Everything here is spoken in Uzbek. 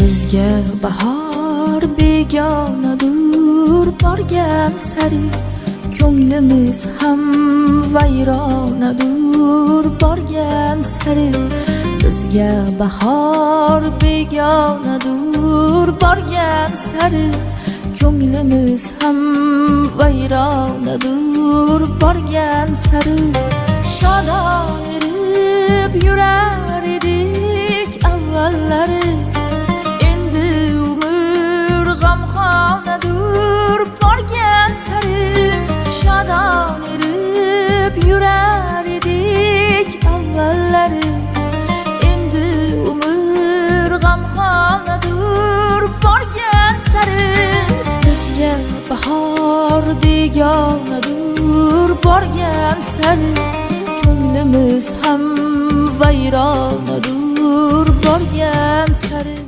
bizga bahor begonadur, borgan sari ko'nglimiz ham vayronadur, borgan sari bizga bahor begonadur, borgan sari ko'nglimiz ham vayronadur, borgan sari shodon erib yurar edik avvallari, endi umr g'amxonadur, borgan sari shodon erib yurar edik avvallari, endi umr g'amxonadur, borgan sari bizga bahor begonadur, borgan sari ko'nglimiz ham vayronadur, borgan sari.